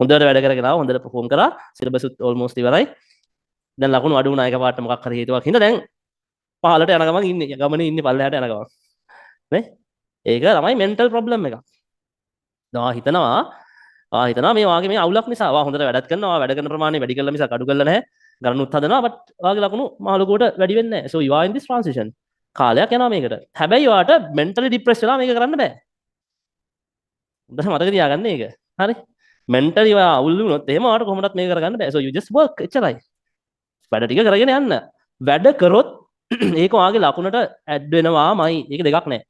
හොඳට වැඩ කරගෙන ආවා හොඳට perform කරා සිලබස් උත් almost ඉවරයි දැන් ලකුණු අඩු වුණා එකපාරට මොකක් හරි හේතුවක් හින්දා දැන් පහලට යන ගමන් ඉන්නේ ගමනේ ඉන්නේ පල්ලෙහාට යන ගමන් නේ ඒක තමයි mental problem එකක් හිතනවා මේ වාගේ මේ අවුලක් නිසා වා හොඳට වැඩත් කරනවා වැඩ කරන ප්‍රමාණය වැඩි කළා මිසක් අඩු කළා නැහැ ගණනුත් හදනවා බට් වාගේ ලකුණු මහලුකුවට වැඩි වෙන්නේ නැහැ so you are in this transition කාලයක් යනවා මේකට හැබැයි වාට mentally depressed වෙලා මේක කරන්න බෑ හොඳට මතක තියාගන්න ඒක හරි mentally වා අවුල් වුණොත් එහෙම වාට කොහොමදත් මේක කරගන්න බෑ so you just work එච්චරයි වැඩ ටික කරගෙන යන්න වැඩ කරොත් ඒක වාගේ ලකුණට ඇඩ් වෙනවාමයි ඒක දෙකක් නැහැ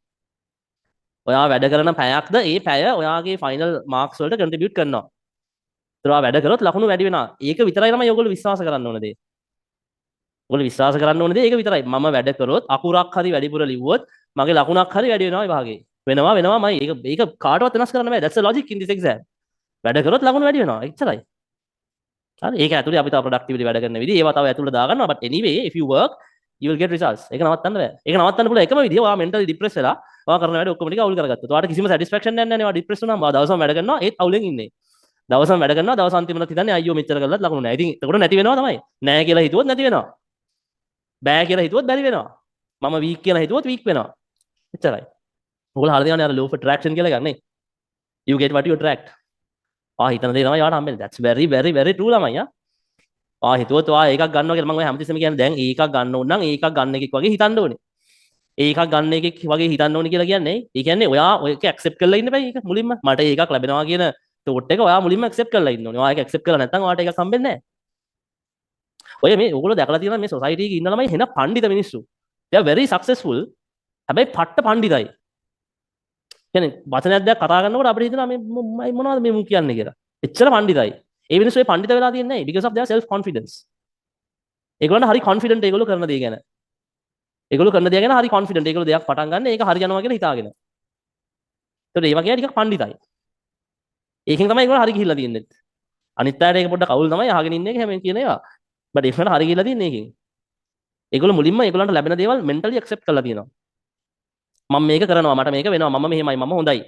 ඔයා වැඩ කරන පැයක්ද ඒ පැය ඔයාගේ ෆයිනල් මාක්ස් වලට කන්ට්‍රිබියුට් කරනවා. ඒතර ඔයා වැඩ කරොත් ලකුණු වැඩි වෙනවා. ඒක විතරයි තමයි ඔයගොල්ලෝ විශ්වාස කරන්න ඕන දේ. ඔයගොල්ලෝ විශ්වාස කරන්න ඕන දේ ඒක විතරයි. මම වැඩ කරොත් අකුරක් හරි වැඩිපුර ලිව්වොත් මගේ ලකුණක් හරි වැඩි වෙනවා විභාගේ. වෙනවාමයි. ඒක කාටවත් වෙනස් කරන්න බෑ. That's the logic in this exam. වැඩ කරොත් ලකුණු වැඩි වෙනවා. එච්චරයි. හරි ඒක ඇතුලේ අපි තව productivity වැඩ කරන විදිහ ඒවා තව ඇතුලේ දාගන්නවා. but anyway if you work you will get results. ඒක නවත්තන්න බෑ. ඒක නවත්තන්න පුළුවන් එකම විදිය ඔයා mentally depressed වෙලා ඔයා කරන වැඩ ඔක්කොම ටික අවුල් කරගත්තා. ඔයාට කිසිම satisfaction එකක් නැහැ නේ. ඔයා depressed වුණාම ඔයා දවසම වැඩ කරනවා ඒත් අවුලෙන් ඉන්නේ. දවසම වැඩ කරනවා දවස් අන්තිමට හිතන්නේ අයියෝ මෙච්චර කළාත් ලකුණු නැහැ. ඉතින් එතකොට නැති වෙනවා තමයි. නැහැ කියලා හිතුවොත් නැති වෙනවා. බෑ කියලා හිතුවොත් බැරි වෙනවා. මම weak කියලා හිතුවොත් weak වෙනවා. එච්චරයි. ඔයගොල්ලෝ හරියට යන්නේ අර law of attraction කියලා එකක් නේ. You get what you attract. හිතන දේ තමයි ඔයාට හම්බෙන්නේ. That's very very very true ළමයි ආ. හිතුවොත් ඔයා ඒකක් ගන්නවා කියලා මම ඔය හැමතිස්සෙම කියන්නේ දැන් ඒකක් ගන්න ඕන නම් ඒකක් ගන්න එකෙක් වගේ හිතන්න ඕනේ. ඒකක් ගන්න එකෙක් වගේ හිතන්න ඕනේ කියලා කියන්නේ ඒ කියන්නේ ඔයා ඔයක ඇක්සෙප්ට් කරලා ඉන්න බෑ ඒක මුලින්ම මට ඒකක් ලැබෙනවා කියන තෝට් එක ඔයා මුලින්ම ඇක්සෙප්ට් කරලා ඉන්න ඕනේ. ඔයා ඒක ඇක්සෙප්ට් කරලා නැත්නම් ඔයාට ඒකක් හම්බෙන්නේ නැහැ. ඔය මේ ඕගොල්ලෝ දැකලා තියෙනවා මේ සොසයිටි එකේ ඉන්න ළමයි හෙන පඬිත මිනිස්සු. they are very successful. හැබැයි පට්ට පඬිතයි. කියන්නේ වචනයක් දෙයක් කතා කරනකොට අපිට හිතෙනවා මේ මොනවද මේ මු කියන්නේ කියලා. එච්චර පඬිතයි. ඒ මිනිස්සු ඒ පඬිත වෙලා තියන්නේ නැහැ because of their self confidence. ඒගොල්ලන්ට හරි confident ඒගොල්ලෝ කරන දේ ගැන. ඒගොල්ලෝ කරන දේ ගැන හරි confident. ඒගොල්ලෝ දෙයක් පටන් ගන්න ඒක හරි යනවා කියලා හිතාගෙන. ඒතකොට ඒ වගේ ටිකක් පඬිතයි. ඒකෙන් තමයි ඒගොල්ලෝ හරි ගිහිල්ලා තියන්නේ. අනිත් අයට ඒක පොඩ්ඩක් අවුල් තමයි අහගෙන ඉන්නේ හැමෙන් කියන ඒවා. but ඒකට හරි ගිහිල්ලා තියන්නේ ඒකෙන්. ඒගොල්ලෝ මුලින්ම ඒගොල්ලන්ට ලැබෙන දේවල් mentally accept කරලා තියෙනවා. මම මේක කරනවා මට මේක වෙනවා මම මෙහෙමයි මම හොඳයි